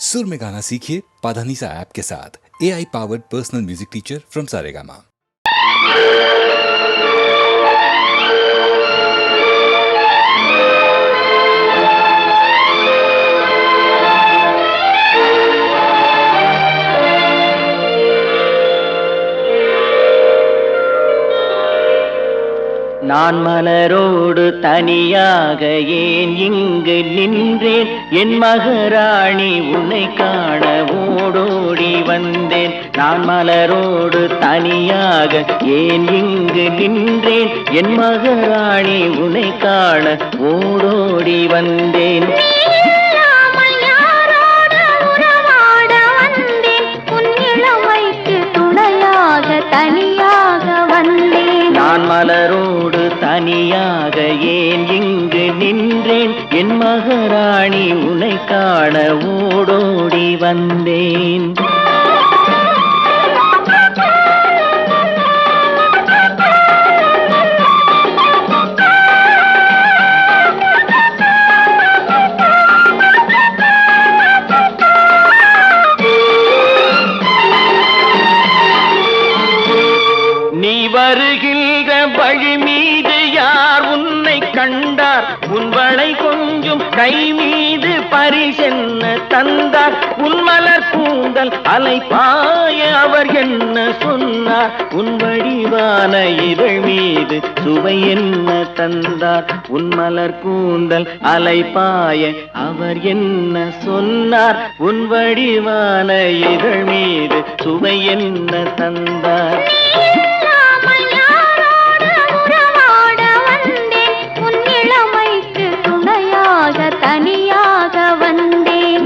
सुर में गाना सीखिए पाधानीसा ऐप के साथ। AI powered personal music teacher from Saregama. நான் மலரோடு தனியாக ஏன் இங்கு நின்றேன்? என் மகராணி உன்னை காண ஓடோடி வந்தேன். நான் மலரோடு தனியாக ஏன் இங்கு நின்றேன்? என் மகராணி உன்னை காண ஓடோடி வந்தேன். நான் மலரோடு தனியாக ஏன் இங்கு நின்றேன்? என் மகராணி உன்னை காண ஓடோடி வந்தேன். நீ வருகின்ற வழி மீது யார் உன்னை கண்டார்? உன் வளை கொஞ்சம் கை மீது பரிசென்ன தந்தார்? உன் மலர் கூந்தல் அலைப்பாய அவர் என்ன சொன்னார்? உன் வடிவான இதழ் மீது சுவை என்ன தந்தார்? உன் மலர் கூந்தல் அலைப்பாய அவர் என்ன சொன்னார்? உன் வடிவான இதழ் மீது சுவை என்ன தந்தார்?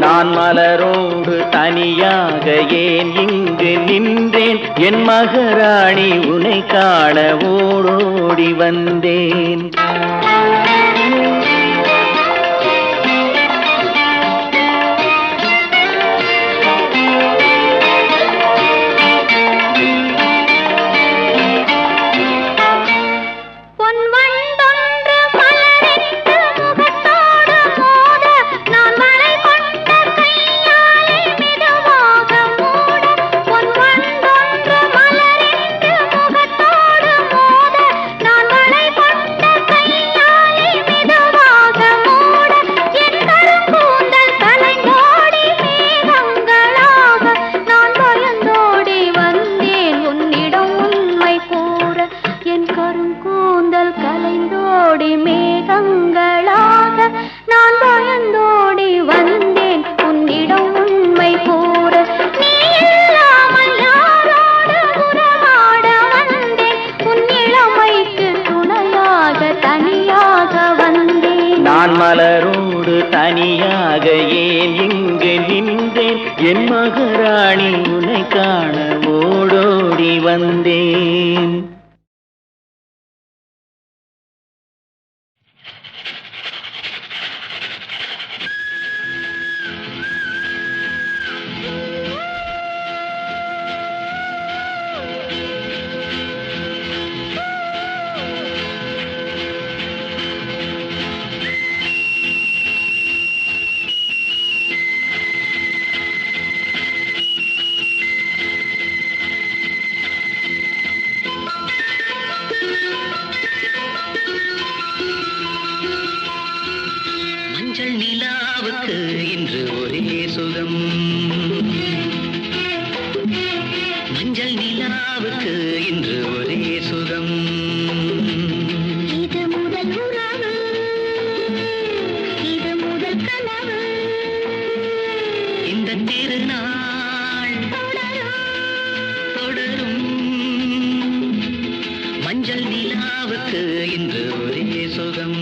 நான் மலரோடு தனியாக ஏன் இங்கு நின்றேன்? என் மகராணி உன்னை காண ஓடோடி வந்தேன். நான் மலரோடு தனியாக ஏன் இங்கு நின்றேன்? என் மகராணி உன்னை காண ஓடோடி வந்தேன். மஞ்சள் நிலாவுக்கு இன்று ஒரே சுகம். மஞ்சள் நிலாவுக்கு இன்று ஒரே சுகம். இது முதல் உறவு, இது முதல் கனவு. இந்த திருநாள் தொடரும். மஞ்சள் நிலாவுக்கு இன்று ஒரே சுகம்.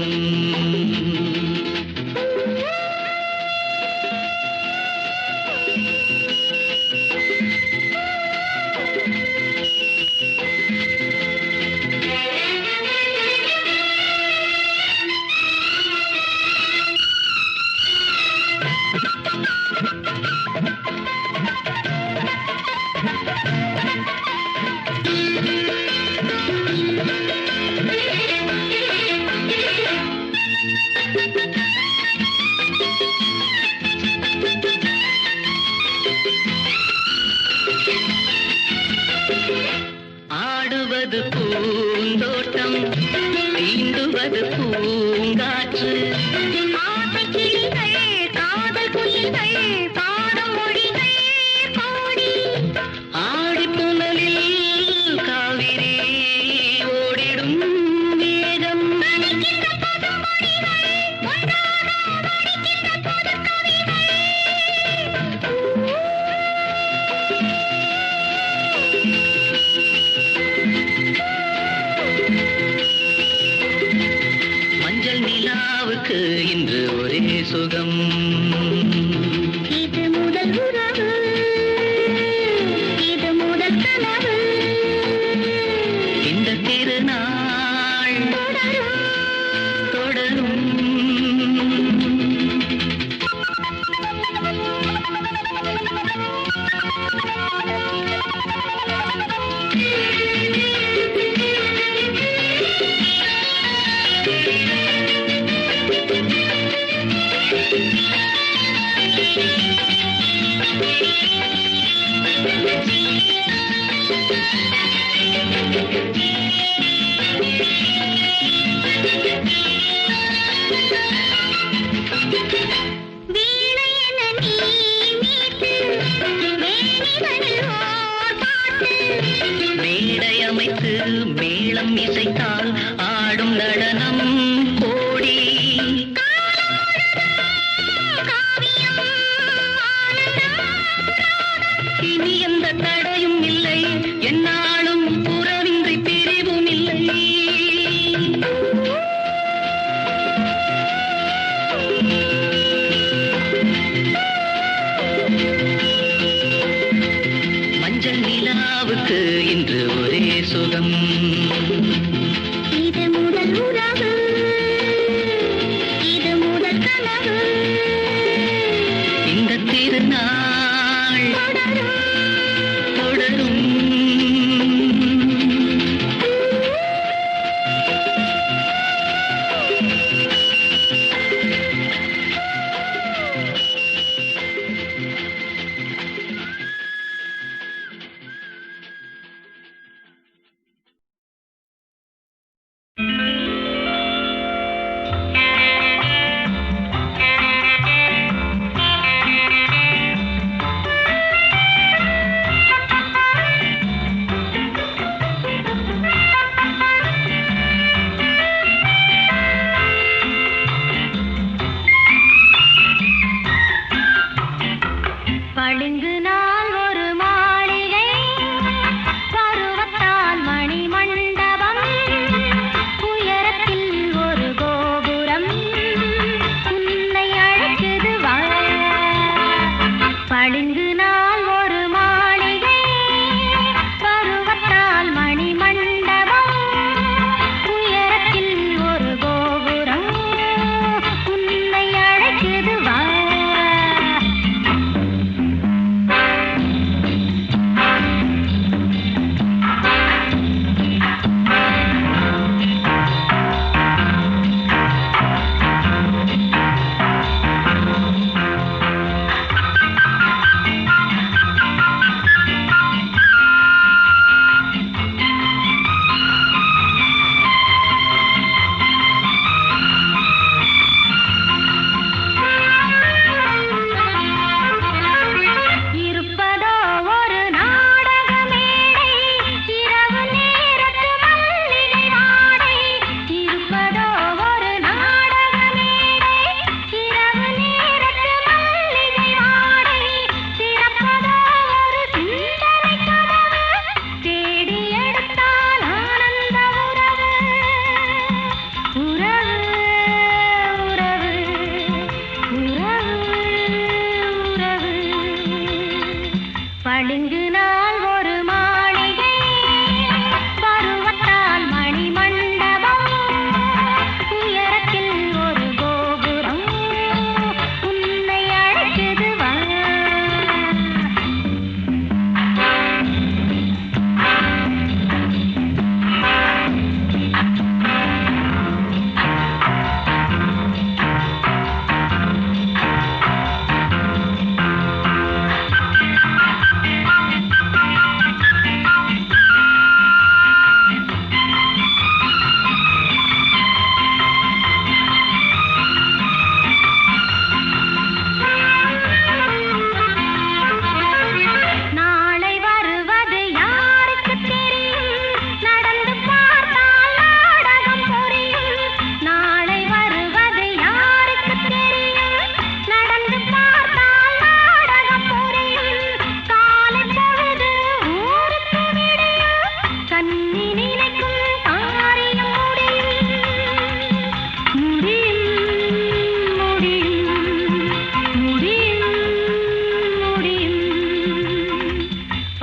தீண்டுவது பூந்தோட்டம், தீண்டுவது பூங்காற்று. ஆசைக் கிளிகள், காதல் குயில்கள், பாடும் மொழிகள் கோடி. ஆடிப்புணலில் காவிரி ஓடிடும் மேகம். நனைக்கின்ற பசும்பொழிகள், ஒன்றாக வடிக்கின்ற புதுக்கவிகள். மஞ்சள் நிலாவுக்கு இன்று ஒரே சுகம். இது முதல் உறவு, இது முதல் கனவு. இந்த திருநாள் தொடரும். வீணை என நீ மீட்டு, மேனிதனில் ஓர் பாட்டு. மேடை அமைத்து மேளம் இசைத்தால் ஆடும் நடனம் கோடி. காவியம் ஆனந்தம். இனி எந்த தடையும் இல்லை, என்னாலும் உறவின்றி பிரிவும் இல்லை. மஞ்சள் நிலாவுக்கு இன்று ஒரே சுகம். இது முதல் உறவு, இது முதல் கனவு. இந்த திருநாள் தொடரும். பளிங்கு நாள் ஒரு மாளிகை, பருவத்தால் மணி மண்டபம், உயரத்தில் ஒரு கோபுரம், உன்னை அழைக்குது வா. பளிங்கு நாள் ஒரு மாளிகை, பருவத்தால் மணி மண்டபம், உயரத்தில் ஒரு கோபுரம், உன்னை அழைக்குது வா. இருப்பதோ ஒரு நாடக மேடை, இரவு நேரத்து மல்லிகை வாடை. இருப்பதோ ஒரு நாடக மேடை, இரவு நேரத்து மல்லிகை வாடை. திறப்பதோ ஒரு சிந்தனை கதவு, தேடி எடுத்தால் ஆனந்த உறவு. உறவு உறவு உறவு உறவு. பளிங்கு நாள் ஒரு மாளிகை, பருவத்தால் மணி மண்டபம், உயரத்தில் ஒரு கோபுரம், உன்னை அழைக்குது வா.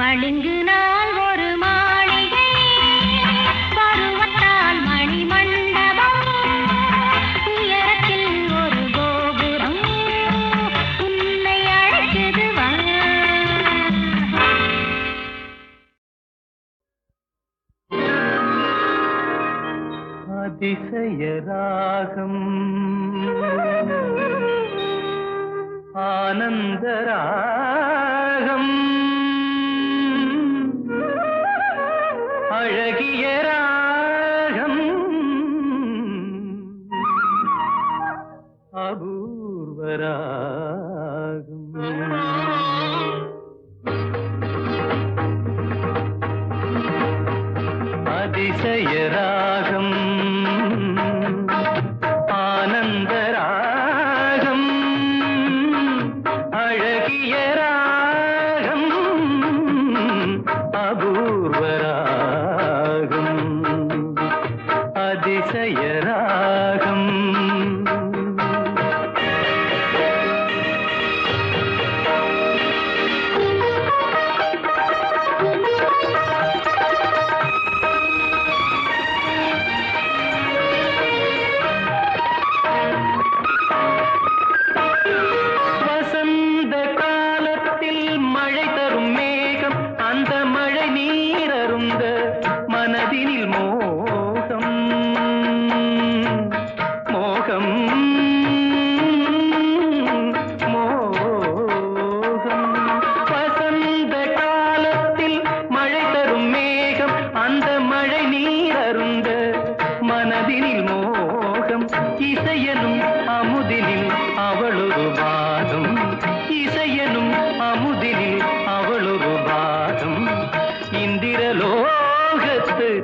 பளிங்கு நாள் ஒரு மாளிகை, பருவத்தால் மணி மண்டபம், உயரத்தில் ஒரு கோபுரம் உன்னை அழைக்குது வா. அதிசய ராகம் ஆனந்த ராகம் அழகிய ராகம் அபூர்வ ராகம். அதிசய ராகம் ஆனந்த ராகம் அழகிய ராகம் அபூர்வ ராகம் அதிசய ராகம்.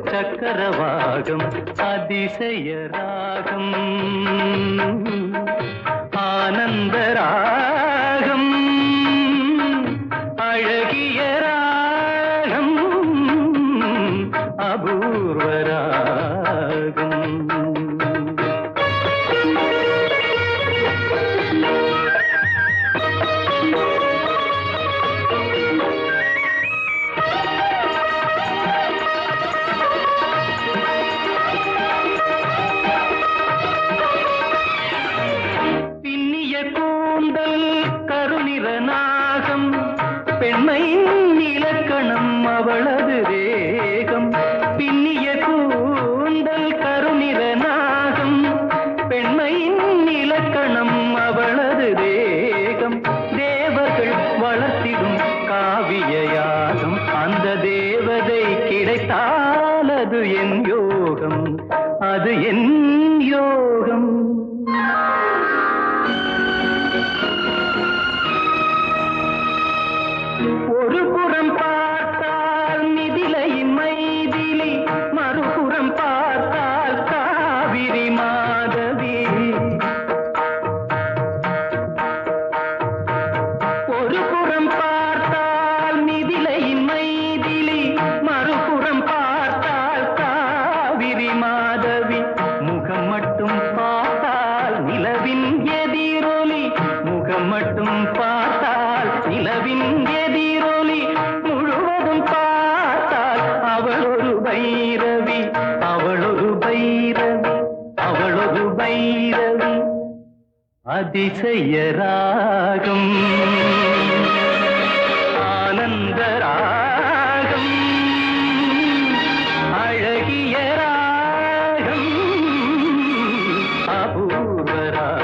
சக்கரவாகம் அதிசய ராகம் ஆனந்த ராகம் அழகிய ராகம் அபூர்வ ராகம். பெண்மையின் இலக்கணம் அவளது வேகம், பின்னிய கூந்தல் கருநிற நாகம். பெண்மையின் இலக்கணம் அவளது வேகம், தேவர்கள் வளர்த்திடும் காவிய யாகம். அந்த தேவதை கிடைத்தால் அது என் யோகம், அது என் யோகம். ஒரு புறம் பார்த்தால் மிதிலையின் மைதிலி, மறுபுறம் பார்த்தால் காவிரி மாதவி. ஒரு புறம் பார்த்தால் மிதிலையின் மைதிலி, மறுபுறம் பார்த்தால் காவிரி மாதவி. முகம் மட்டும் பார்த்தால் நிலவின் எதிரொலி, முகம் மட்டும் பார்த்தால் நிலவின் எதிரொலி. முழுவதும் பார்த்தால் அவளொரு பைரவி, அவளொரு பைரவி, அவளொரு பைரவி. அதிசய ராகம் ஆனந்த ராகம் அழகிய ராகம் அபூர்வ ராகம்.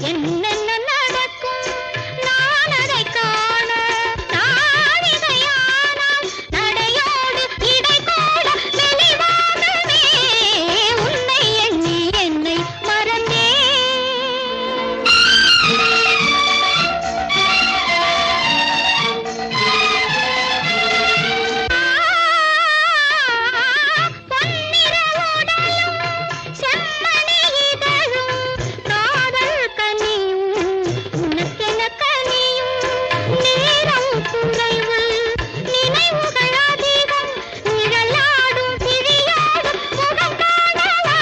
என்னென்ன நடக்கும் நான் அதை காண நாழிகையானால் நடையோடு இடை கூட மெலிவாகவே உன்னை எண்ணி என்னை மறந்தேன். பொன்னிற உடலும் செம்மணி இதழும் காதல் கனியும் உனக்கென கனியும் நேரம் குறைவு நினைவுகள் அதிகம் நிழலாடும் பிரியாடும் முகம் காணவா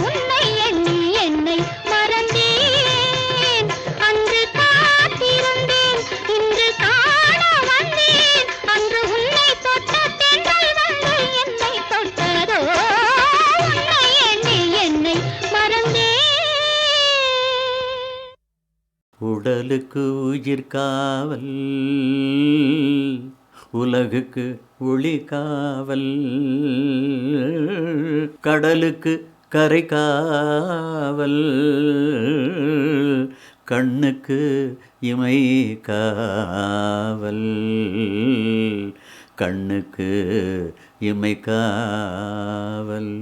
உன்னை எண்ணி என்னை மறந்தேன். அன்று காத்திருந்தேன் இன்று காண வந்தேன் அன்று உன்னை தொட்ட தென்றல் வந்து என்னை தொட்டதோ உன்னை எண்ணி என்னை மறந்தேன். உடலுக்கு உயிர் காவல், உலகுக்கு ஒளி காவல், கடலுக்கு கரை காவல், கண்ணுக்கு இமை காவல், கண்ணுக்கு இமை காவல்.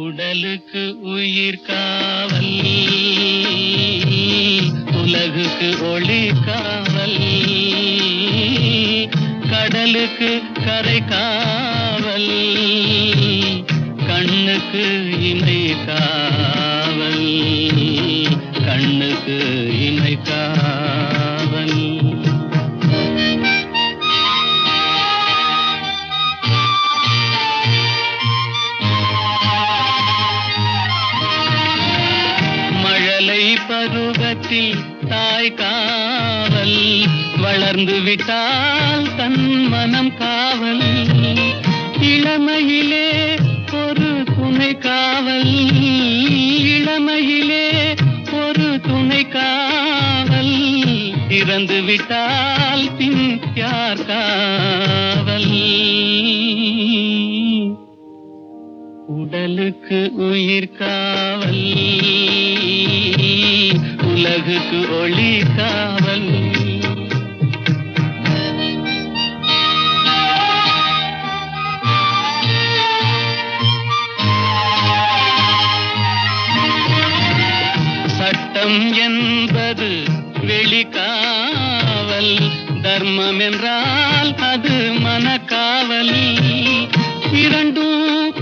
உடலுக்கு உயிர் காவல், உலகுக்கு ஒளி காவல், கடலுக்கு கரை காவல், கண்ணுக்கு இமை காவல், கண்ணுக்கு இமை காவல். மழலை பருவத்தில் தாய் காவல், வளர்ந்து விட்டால் தன் மனம் காவல், இளமையிலே ஒரு துணை காவல், இளமையிலே ஒரு துணை காவல், இறந்து விட்டால் பின் யார் காவல். உடலுக்கு உயிர் காவல், உலகுக்கு ஒளி காவல். சட்டம் என்பது வெளிக்காவல், தர்மம் என்றால் அது மனக்காவல், இரண்டும்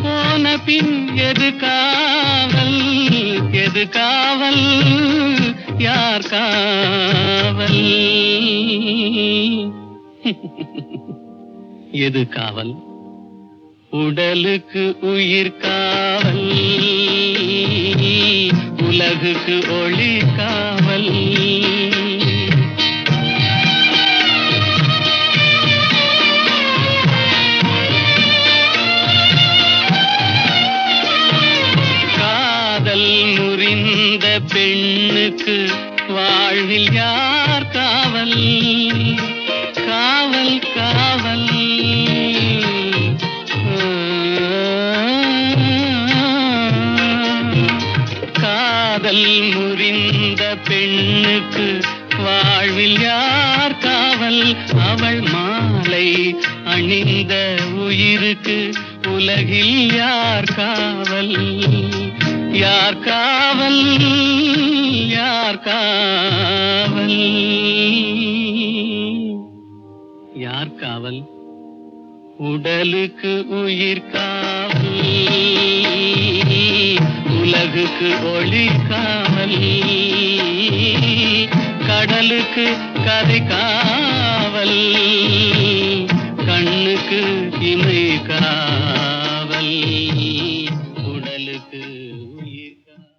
போன பின் எது காவல், எது காவல், யார் காவல், எது காவல். உடலுக்கு உயிர் காவல், உலகுக்கு ஒளி காவல். காதல் முறிந்த பெண்ணுக்கு வாழ்வில் யார் காவல், காவல் காவல். காதல் முறிந்த பெண்ணுக்கு வாழ்வில் யார் காவல், அவள் மாலை அணிந்த உயிருக்கு உலகில் யார் காவல், யார் காவல், யார் காவல், யார் காவல். உடலுக்கு உயிர் காவல், உலகுக்கு ஒளி காவல், கடலுக்கு கரை காவல், கண்ணுக்கு இமை காவல், உடலுக்கு உயிர் காவல்.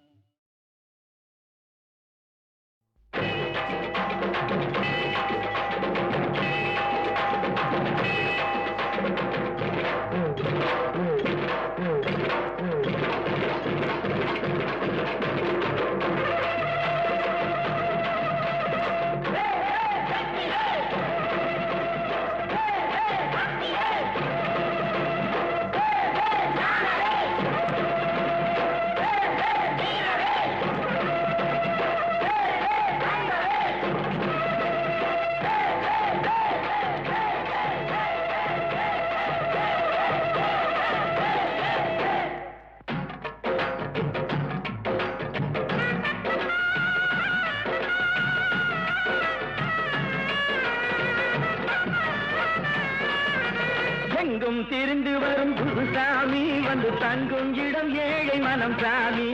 திரிந்து வரும் குருசாமி வந்து தங்கும் இடம் ஏழை மனம் சாமி.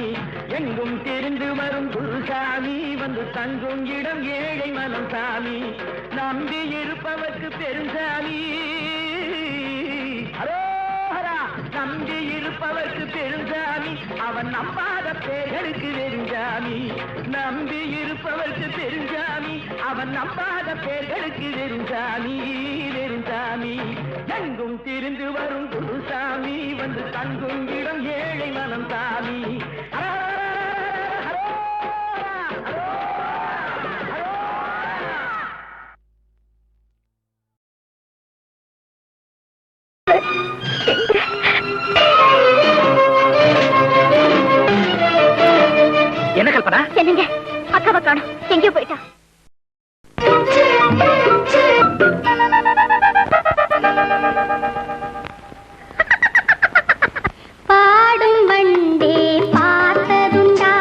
எங்கும் திரிந்து வரும் குருசாமி வந்து தங்கும் இடம் ஏழை மனம் சாமி. நம்பி இருப்பவர்க்கு பெருசாமி. அரோஹரா. நம்பி இருப்பவர்க்கு பெருசாமி, அவன் நம்பாத பேர்களுக்கு வெறுஞ்சாமி. நம்பி இருப்பவர்க்கு பெருஞ்சாமி, அவன் நம்பாத பேர்களுக்கு வெறுஞ்சாமி. வெறுஞ்சாமி. எங்கும் திரிந்து வரும் குருசாமி வந்து தங்கும் இடம் ஏழை மனம் சாமி. என்ன கல்பனா? என்னங்க அக்காவை காணோம், எங்கேயோ போயிட்டா. பாடும் வண்டே பார்த்ததுண்டா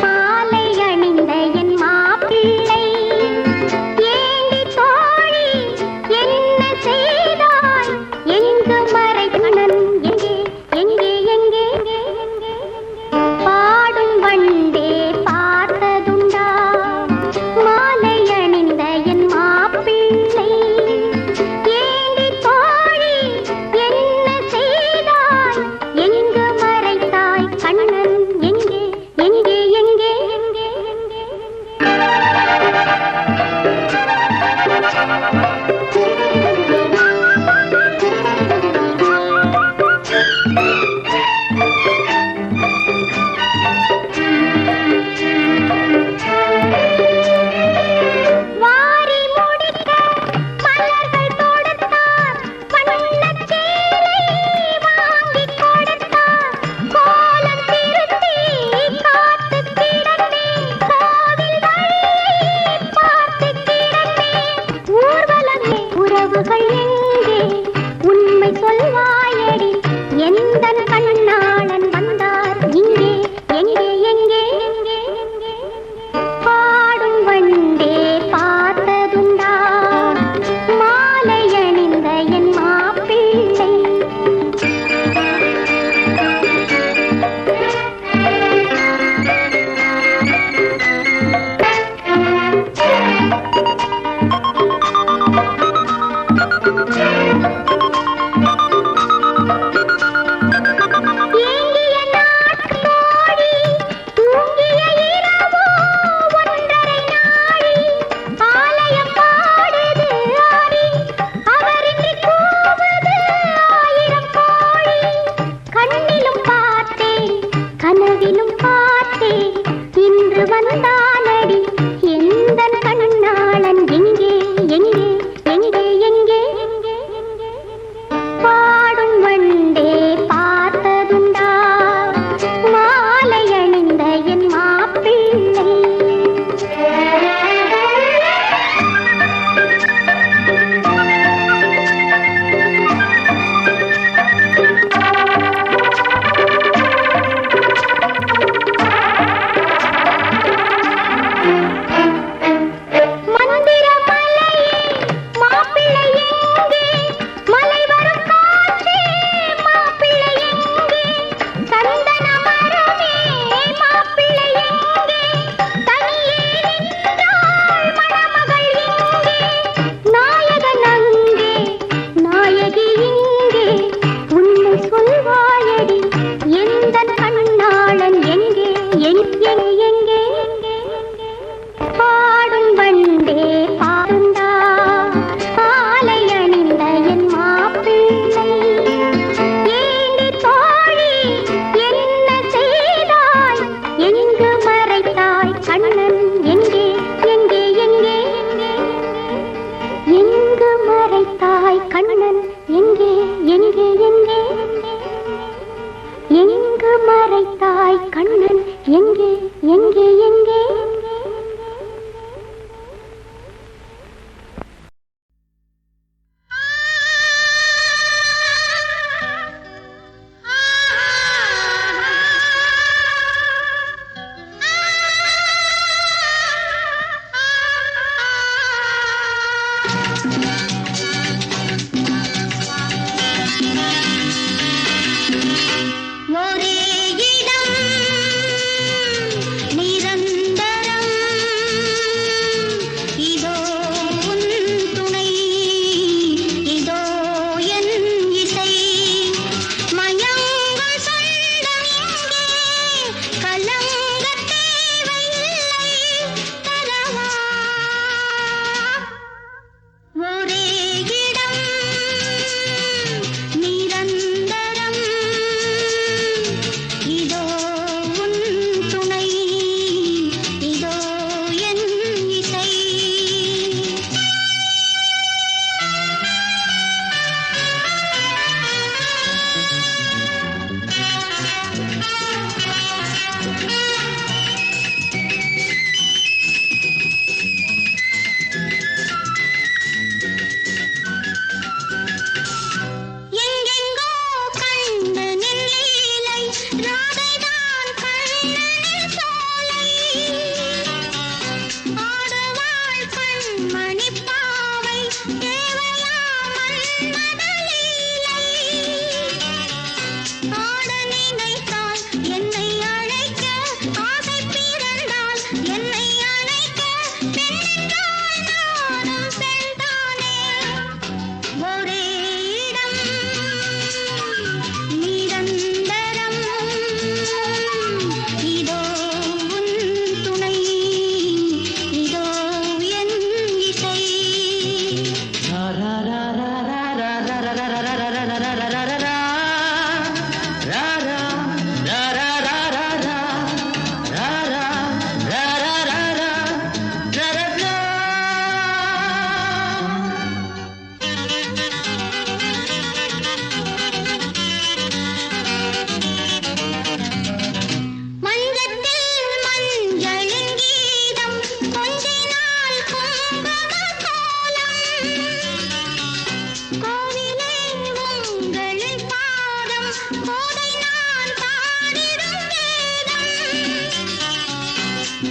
மாலை அணிந்த என் மாப்பிள்ளை. ஏண்டி தோழி என்ன செய்தாய், எங்கு மறைக்கணன், எங்கே எங்கே எங்கே எங்கே. பாடும் வண்டே பார்த்ததுண்டா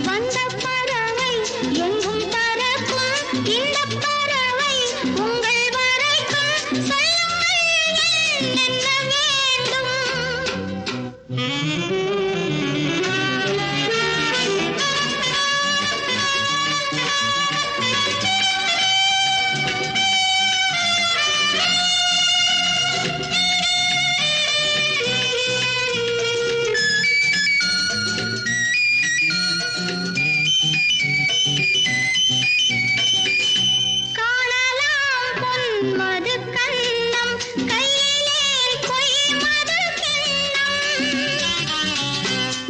வந்த பறவை எங்கும் பறக்கும் இந்த பறவை உங்கள் வரைக்கும் சொல்லுங்கள் என்ன வேண்டும் காணலாம் பொன்மது கண்ணம் கையிலே பொய்மது கிண்ணம்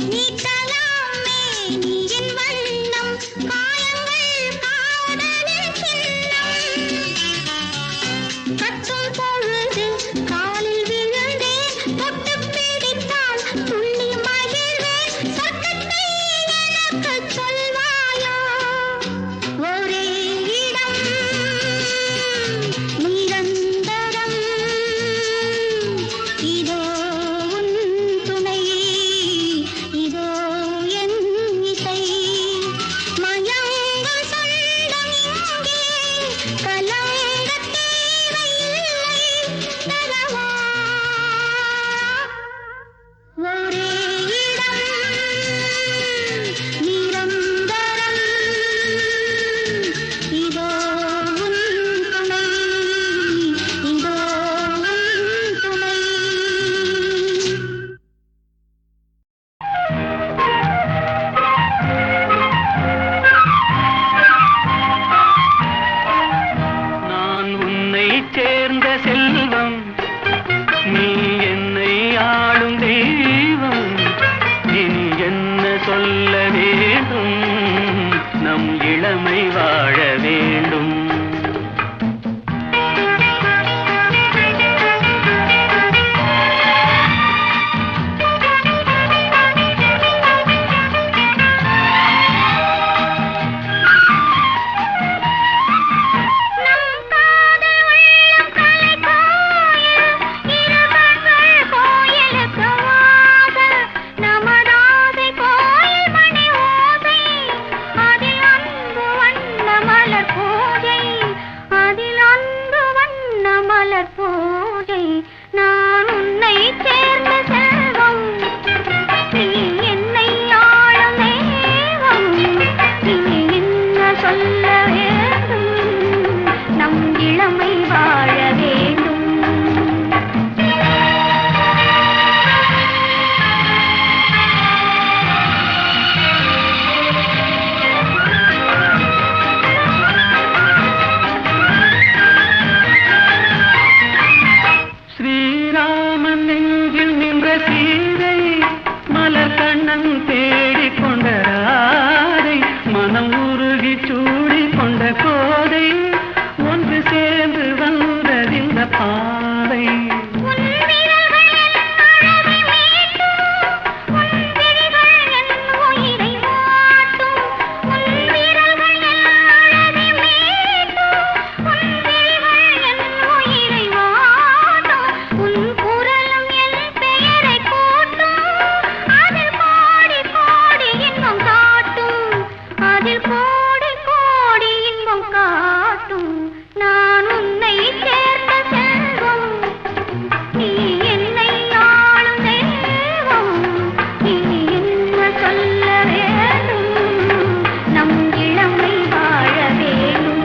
நீட்டலாம் மேனியின் வண்ணம் காயங்கள் காதலின் சின்னம் கட்டும் பொழுது காலில் விழுந்தேன் தொட்டு பிடித்தால் துள்ளி மகிழ்வேன் சொர்க்கத்தை எனக்கு சொல்வாயா ஒரே இடம் நிரந்தரம் இதோ உன் துணை இதோ என் இசை மயங்கும் சொந்தம் இங்கே கலங்கத் தேவையில்லை தரவா ஒரே இடம் நிரந்தரம் இதோ உன் துணை இதோ உன் துணை நான் உன்னை சேர்ந்த செல்வம் நீ என்னை ஆளும் தெய்வம் இனி என்ன சொல்ல வேண்டும் நம் இளமை வாழ வேண்டும் நம் காதல் உள்ளம் கலை கோயில் இருகண்கள் கோயிலுக்கு வாசல் நமதாசை கோயில் மணி ஓசை அதில் அன்பு வண்ண மலர் பூஜை அதில் அன்பு வண்ண மலர் பூஜை நான் உன்னை சேர்ந்த செல்வம் நீ என்னை ஆளும் தெய்வம் இனி என்ன சொல்ல வேண்டும் நம் இளமை வாழ வேண்டும் ஸ்ரீராமன் நெஞ்சில் நின்ற சீதை மலர் கண்ணன் தேடிக் கொண்ட ராதை மனம் உருகி சூடிக் கொண்ட கோதை ஒன்று சேர்ந்து வந்ததிந்த பாதை உன் விரல்கள் என் அழகை மீட்டும் உன் விழிகள் என் உயிரை வாட்டும் உன் விரல்கள் என் அழகை மீட்டும் உன் விழிகள் என் உயிரை வாட்டும் உன் குரலும் என் பெயரை கூட்டும் அதில் கோடி கோடி இன்பம் காட்டும் அதில் கோடி கோடி இன்பம் காட்டும் நான் உன்னை சேர்ந்த செல்வம் நீ என்னை ஆளும் தெய்வம் இனி என்ன சொல்ல வேண்டும் நம் இளமை வாழ வேண்டும்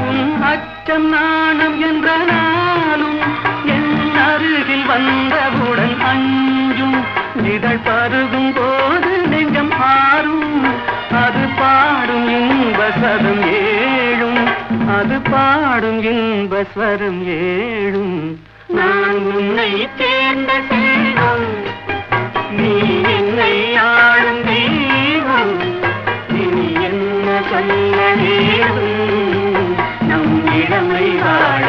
உன் அச்சம் நாணம் என்ற நாளும் என் அருகில் வந்தவுடன் அஞ்சும் இதழ் பருகும் போது நெஞ்சம் ஆறும் அது பாடும் இன்ப சதம் ஏழும் அது பாடும் இன்ப ஸ்வரம் ஏழும் நான் உன்னை சேர்ந்த செல்வம் நீ என்னை ஆளும் தெய்வம் இனி என்ன சொல்ல வேண்டும் நம் இளமை வாழ